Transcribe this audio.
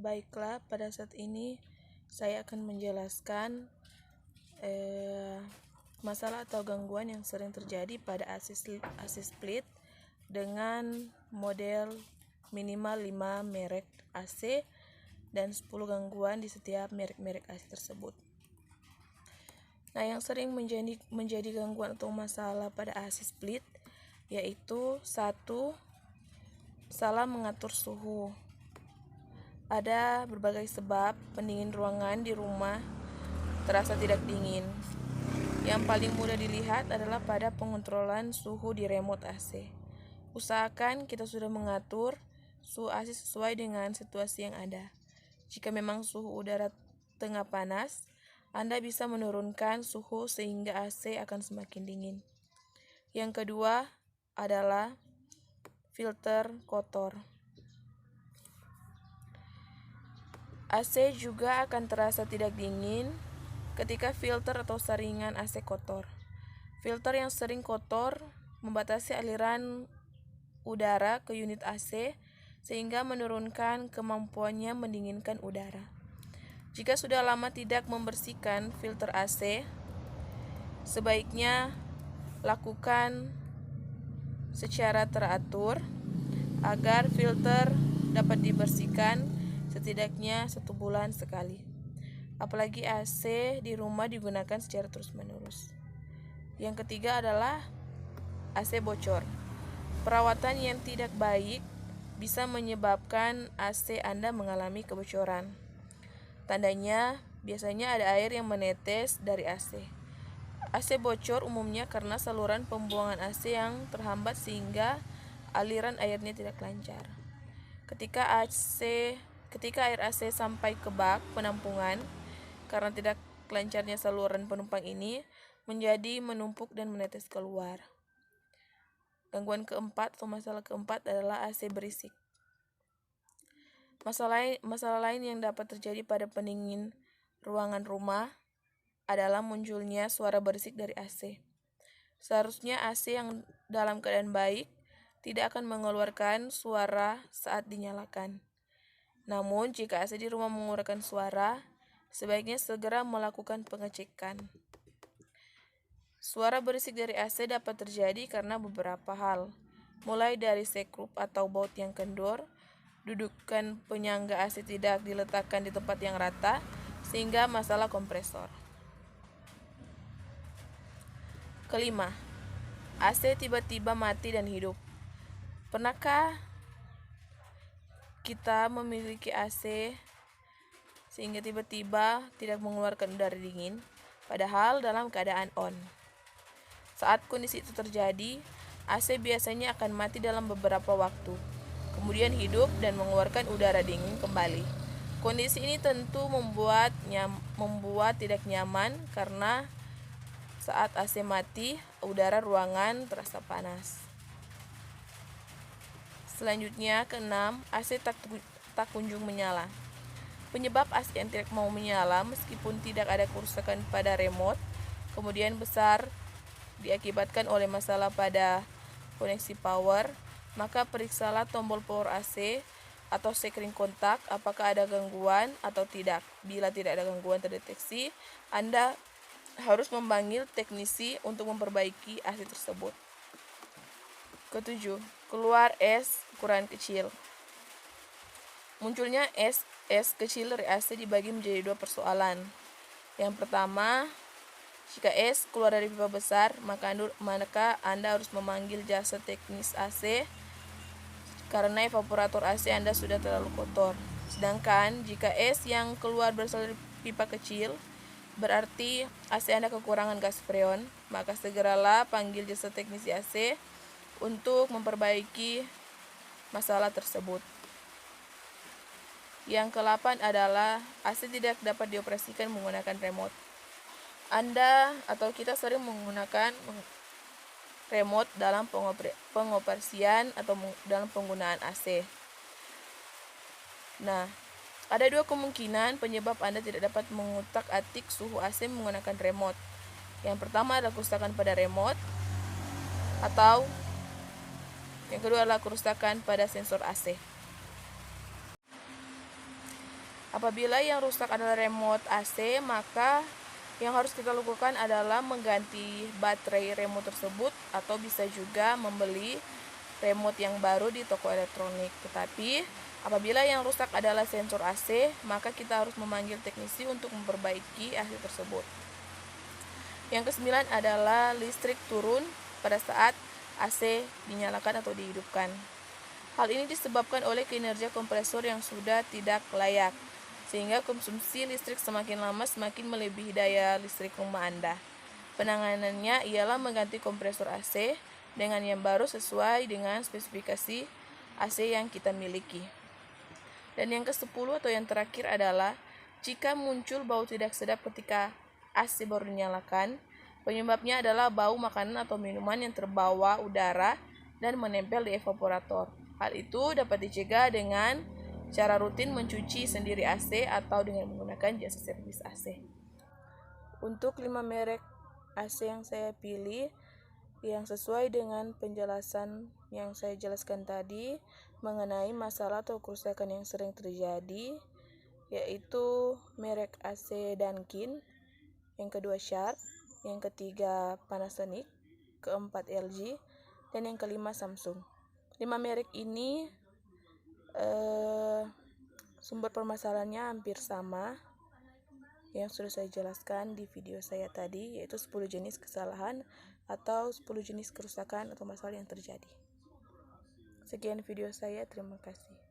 Baiklah, pada saat ini saya akan menjelaskan masalah atau gangguan yang sering terjadi pada AC split dengan model minimal 5 merek AC dan 10 gangguan di setiap merek-merek AC tersebut. Nah, yang sering menjadi gangguan atau masalah pada AC split yaitu 1. Salah mengatur suhu. Ada berbagai sebab pendingin ruangan di rumah terasa tidak dingin. Yang paling mudah dilihat adalah pada pengontrolan suhu di remote AC. Usahakan kita sudah mengatur suhu AC sesuai dengan situasi yang ada. Jika memang suhu udara tengah panas, Anda bisa menurunkan suhu sehingga AC akan semakin dingin. Yang kedua adalah filter kotor. AC juga akan terasa tidak dingin ketika filter atau saringan AC kotor. Filter yang sering kotor membatasi aliran udara ke unit AC sehingga menurunkan kemampuannya mendinginkan udara. Jika sudah lama tidak membersihkan filter AC, sebaiknya lakukan secara teratur agar filter dapat dibersihkan setidaknya 1 bulan sekali. Apalagi AC di rumah digunakan secara terus-menerus. Yang ketiga adalah AC bocor. Perawatan yang tidak baik bisa menyebabkan AC Anda mengalami kebocoran. Tandanya, biasanya ada air yang menetes dari AC. AC bocor umumnya karena saluran pembuangan AC yang terhambat sehingga aliran airnya tidak lancar. Ketika air AC sampai ke bak penampungan, karena tidak lancarnya saluran penumpang ini, menjadi menumpuk dan menetes keluar. Gangguan keempat atau masalah keempat adalah AC berisik. Masalah lain yang dapat terjadi pada pendingin ruangan rumah adalah munculnya suara berisik dari AC. Seharusnya AC yang dalam keadaan baik tidak akan mengeluarkan suara saat dinyalakan. Namun, jika AC di rumah mengeluarkan suara, sebaiknya segera melakukan pengecekan. Suara berisik dari AC dapat terjadi karena beberapa hal, mulai dari sekrup atau baut yang kendor, dudukan penyangga AC tidak diletakkan di tempat yang rata, sehingga masalah kompresor. Kelima, AC tiba-tiba mati dan hidup. Pernahkah kita memiliki AC sehingga tiba-tiba tidak mengeluarkan udara dingin, padahal dalam keadaan on? Saat kondisi itu terjadi, AC biasanya akan mati dalam beberapa waktu, kemudian hidup dan mengeluarkan udara dingin kembali. Kondisi ini tentu membuat tidak nyaman karena saat AC mati, udara ruangan terasa panas. Selanjutnya, keenam, AC tak kunjung menyala. Penyebab AC yang tidak mau menyala meskipun tidak ada kerusakan pada remote, kemudian besar diakibatkan oleh masalah pada koneksi power, maka periksalah tombol power AC atau sekring kontak apakah ada gangguan atau tidak. Bila tidak ada gangguan terdeteksi, Anda harus memanggil teknisi untuk memperbaiki AC tersebut. Ketujuh, keluar es ukuran kecil. Munculnya es kecil dari AC dibagi menjadi 2 persoalan. Yang pertama, jika es keluar dari pipa besar, maka Anda harus memanggil jasa teknis AC karena evaporator AC Anda sudah terlalu kotor. Sedangkan jika es yang keluar berasal dari pipa kecil, berarti AC Anda kekurangan gas freon, maka segeralah panggil jasa teknisi AC untuk memperbaiki masalah tersebut. Yang ke-8 adalah AC tidak dapat dioperasikan menggunakan remote. Anda atau kita sering menggunakan remote dalam pengoperasian atau dalam penggunaan AC. Nah, ada 2 kemungkinan penyebab Anda tidak dapat mengutak-atik suhu AC menggunakan remote. Yang pertama adalah kerusakan pada remote, atau yang kedua adalah kerusakan pada sensor AC. Apabila yang rusak adalah remote AC, maka yang harus kita lakukan adalah mengganti baterai remote tersebut atau bisa juga membeli remote yang baru di toko elektronik. Tetapi apabila yang rusak adalah sensor AC, maka kita harus memanggil teknisi untuk memperbaiki AC tersebut. Yang kesembilan adalah listrik turun pada saat AC dinyalakan atau dihidupkan. Hal ini disebabkan oleh kinerja kompresor yang sudah tidak layak, sehingga konsumsi listrik semakin lama semakin melebihi daya listrik rumah Anda. Penanganannya ialah mengganti kompresor AC dengan yang baru sesuai dengan spesifikasi AC yang kita miliki. Dan yang ke-10 atau yang terakhir adalah jika muncul bau tidak sedap ketika AC baru dinyalakan, penyebabnya adalah bau makanan atau minuman yang terbawa udara dan menempel di evaporator. Hal itu dapat dicegah dengan cara rutin mencuci sendiri AC atau dengan menggunakan jasa servis AC. Untuk 5 merek AC yang saya pilih, yang sesuai dengan penjelasan yang saya jelaskan tadi mengenai masalah atau kerusakan yang sering terjadi, yaitu merek AC Dunkin, yang kedua Sharp, yang ketiga Panasonic, keempat LG, dan yang kelima Samsung. 5 merek ini sumber permasalahannya hampir sama yang sudah saya jelaskan di video saya tadi, yaitu 10 jenis kesalahan atau 10 jenis kerusakan atau masalah yang terjadi. Sekian video saya, terima kasih.